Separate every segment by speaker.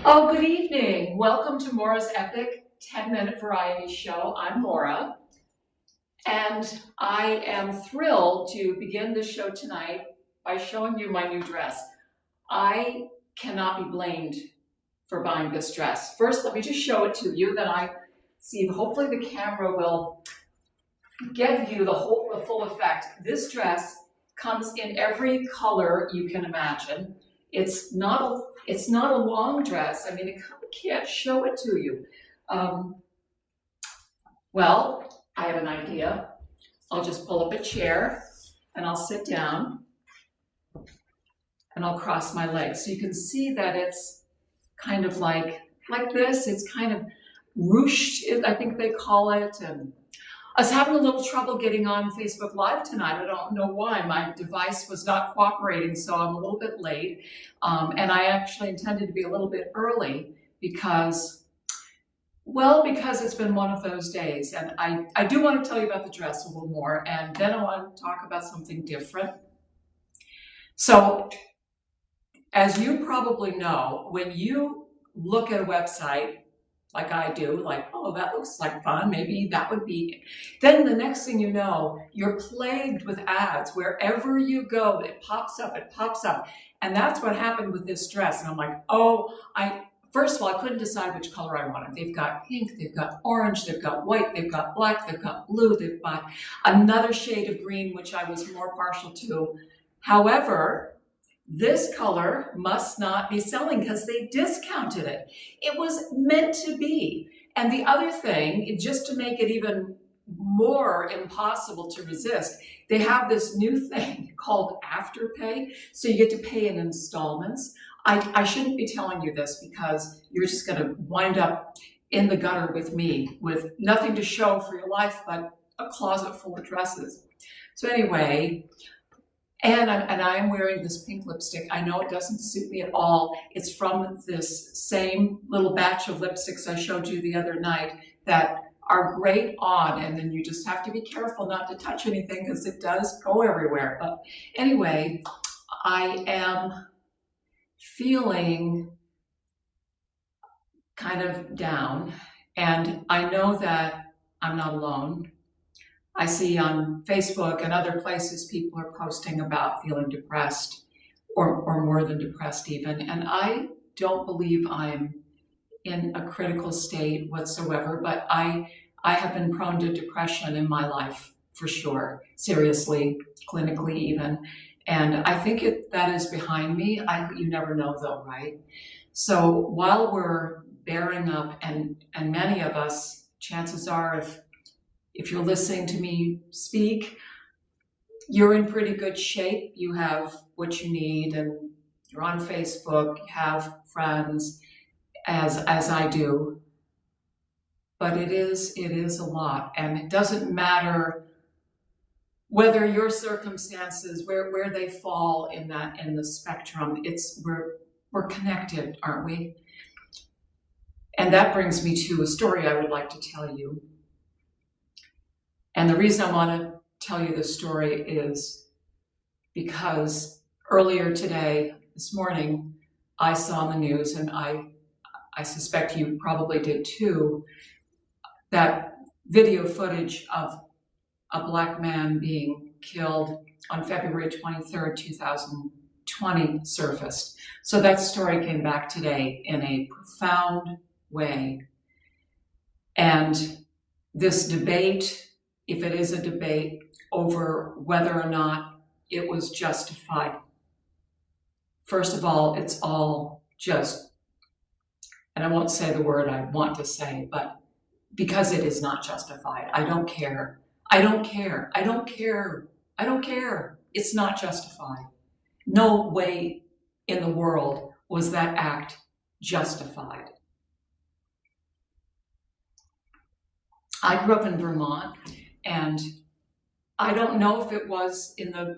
Speaker 1: Oh, good evening. Welcome to Maura's Epic 10-Minute Variety Show. I'm Maura, and I am thrilled to begin this show tonight by showing you my new dress. I cannot be blamed for buying this dress. First, let me just show it to you, then I see, hopefully the camera will give you the full effect. This dress comes in every color you can imagine. It's not a long dress. I mean, I can't show it to you. Well, I have an idea. I'll just pull up a chair and I'll sit down and I'll cross my legs. So you can see that it's kind of like this. It's kind of ruched, I think they call it. And I was having a little trouble getting on Facebook Live tonight. I don't know why. My device was not cooperating, so I'm a little bit late. And I actually intended to be a little bit early because it's been one of those days. And I do want to tell you about the dress a little more, and then I want to talk about something different. So, as you probably know, when you look at a website, like I do, like, oh, that looks like fun, maybe that would be. Then the next thing you know, you're plagued with ads. Wherever you go, it pops up. And that's what happened with this dress. And I'm like, first of all, I couldn't decide which color I wanted. They've got pink, they've got orange, they've got white, they've got black, they've got blue, they've got another shade of green, which I was more partial to. However, this color must not be selling because they discounted it. It was meant to be. And the other thing, just to make it even more impossible to resist, they have this new thing called Afterpay. So you get to pay in installments. I shouldn't be telling you this because you're just going to wind up in the gutter with me with nothing to show for your life but a closet full of dresses. So anyway, and I'm wearing this pink lipstick. I know it doesn't suit me at all. It's from this same little batch of lipsticks I showed you the other night that are great on, and then you just have to be careful not to touch anything because it does go everywhere. But anyway, I am feeling kind of down, and I know that I'm not alone. I see on Facebook and other places people are posting about feeling depressed or more than depressed even. And I don't believe I'm in a critical state whatsoever, but I have been prone to depression in my life for sure, seriously, clinically even. And I think that is behind me. You never know though, right? So while we're bearing up, and many of us, chances are, if you're listening to me speak, you're in pretty good shape. You have what you need, and you're on Facebook, you have friends, as I do. But it is a lot, and it doesn't matter whether your circumstances, where they fall in the spectrum. We're connected, aren't we? And that brings me to a story I would like to tell you. And the reason I want to tell you this story is because earlier today, this morning, I saw in the news, and I suspect you probably did too, that video footage of a Black man being killed on February 23rd, 2020 surfaced. So that story came back today in a profound way. And this debate, if it is a debate over whether or not it was justified. First of all, it's all just, and I won't say the word I want to say, but because it is not justified. I don't care. It's not justified. No way in the world was that act justified. I grew up in Vermont, and I don't know if it was in the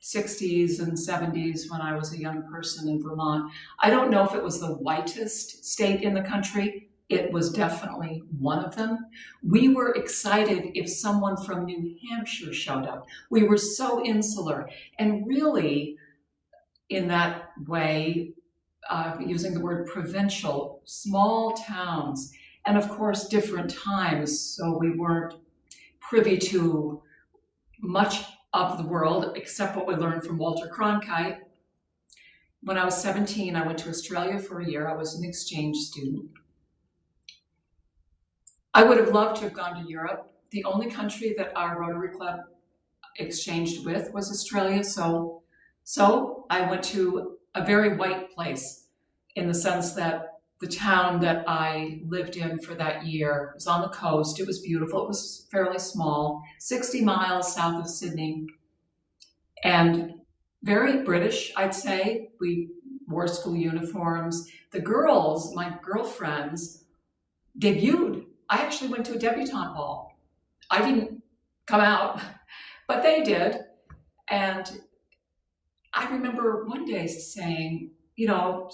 Speaker 1: 60s and 70s when I was a young person in Vermont. I don't know if it was the whitest state in the country. It was definitely one of them. We were excited if someone from New Hampshire showed up. We were so insular. And really, in that way, using the word provincial, small towns, and of course different times, so we weren't privy to much of the world except what we learned from Walter Cronkite. When I was 17, I went to Australia for a year. I was an exchange student. I would have loved to have gone to Europe. The only country that our Rotary Club exchanged with was Australia, so I went to a very white place in the sense that the town that I lived in for that year was on the coast. It was beautiful. It was fairly small, 60 miles south of Sydney, and very British, I'd say. We wore school uniforms. The girls, my girlfriends, debuted. I actually went to a debutante ball. I didn't come out, but they did. And I remember one day saying, you know,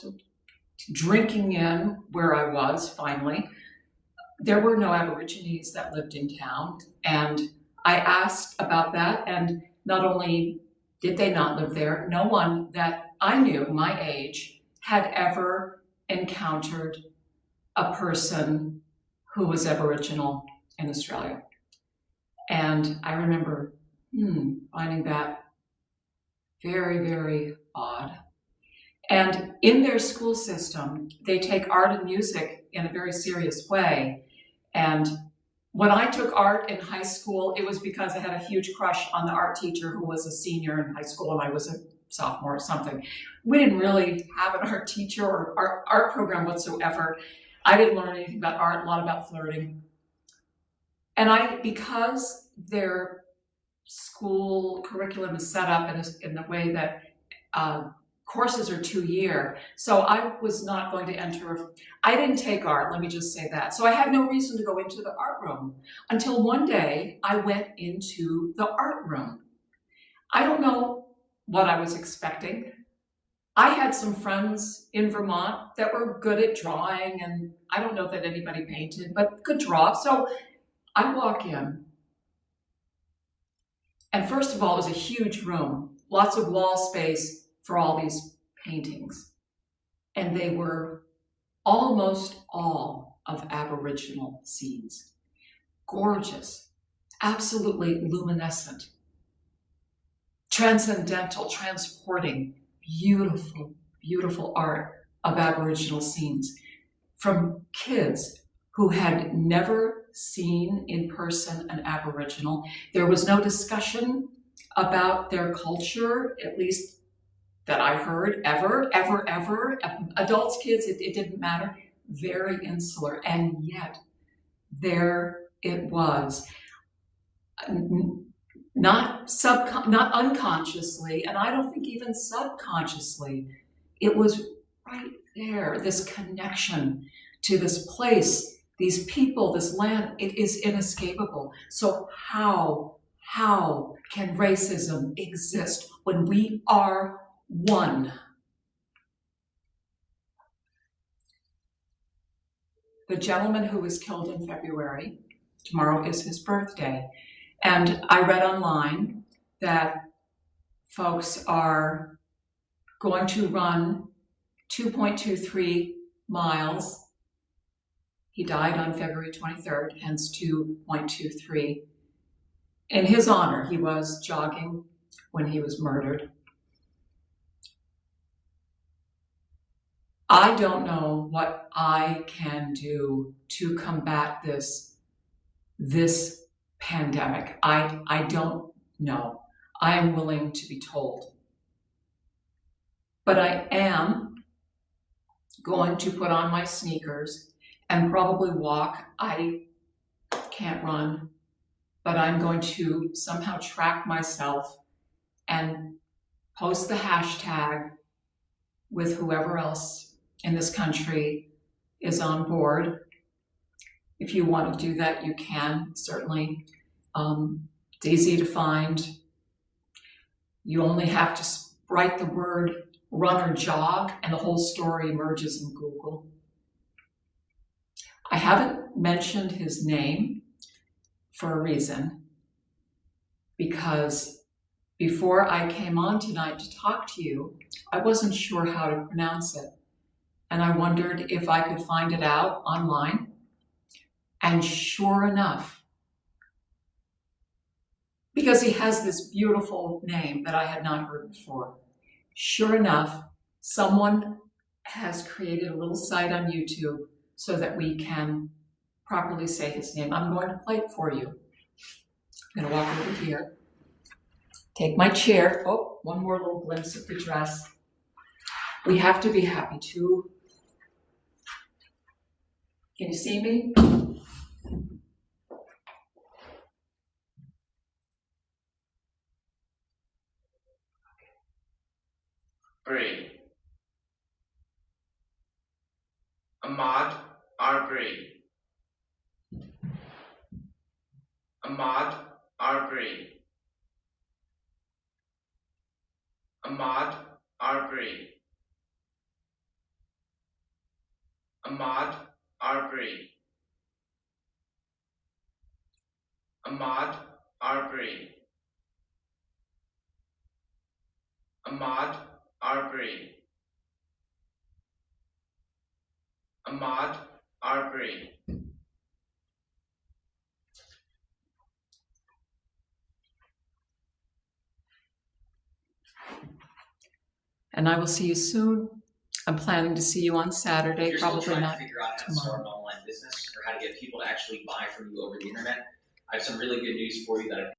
Speaker 1: drinking in where I was finally, there were no Aborigines that lived in town. And I asked about that, and not only did they not live there, no one that I knew my age had ever encountered a person who was Aboriginal in Australia. And I remember finding that very, very odd. And in their school system, they take art and music in a very serious way. And when I took art in high school, it was because I had a huge crush on the art teacher who was a senior in high school and I was a sophomore or something. We didn't really have an art teacher or art program whatsoever. I didn't learn anything about art, a lot about flirting. And because their school curriculum is set up in the way that courses are 2-year, so I was not going to enter. I didn't take art, let me just say that. So I had no reason to go into the art room until one day I went into the art room. I don't know what I was expecting. I had some friends in Vermont that were good at drawing, and I don't know that anybody painted, but could draw. So I walk in, and first of all, it was a huge room, lots of wall space for all these paintings. And they were almost all of Aboriginal scenes. Gorgeous, absolutely luminescent, transcendental, transporting, beautiful, beautiful art of Aboriginal scenes from kids who had never seen in person an Aboriginal. There was no discussion about their culture, at least that I heard, ever. Adults, kids, it didn't matter. Very insular, and yet there it was. Not unconsciously, and I don't think even subconsciously. It was right there, this connection to this place, these people, this land. It is inescapable. So how can racism exist when we are one? The gentleman who was killed in February, tomorrow is his birthday. And I read online that folks are going to run 2.23 miles. He died on February 23rd, hence 2.23. In his honor, he was jogging when he was murdered. I don't know what I can do to combat this pandemic. I don't know. I am willing to be told. But I am going to put on my sneakers and probably walk. I can't run, but I'm going to somehow track myself and post the hashtag with whoever else in this country is on board. If you want to do that, you can, certainly. It's easy to find. You only have to write the word run or jog, and the whole story emerges in Google. I haven't mentioned his name for a reason, because before I came on tonight to talk to you, I wasn't sure how to pronounce it. and I wondered if I could find it out online. And sure enough, because he has this beautiful name that I had not heard before, sure enough, someone has created a little site on YouTube so that we can properly say his name. I'm going to play it for you. I'm going to walk over here, take my chair. Oh, one more little glimpse of the dress. We have to be happy too. Can you see me?
Speaker 2: Brie. Ahmad Arbery. Ahmad Arbery. Ahmad Arbery. Ahmad Arbery. Ahmad Arbery. Ahmad Arbery. Ahmad Arbery.
Speaker 1: And I will see you soon. I'm planning to see you on Saturday,
Speaker 3: If you're still
Speaker 1: probably
Speaker 3: trying
Speaker 1: not
Speaker 3: to figure out how to start an
Speaker 1: tomorrow.
Speaker 3: online business or how to get people to actually buy from you over the internet, I have some really good news for you that I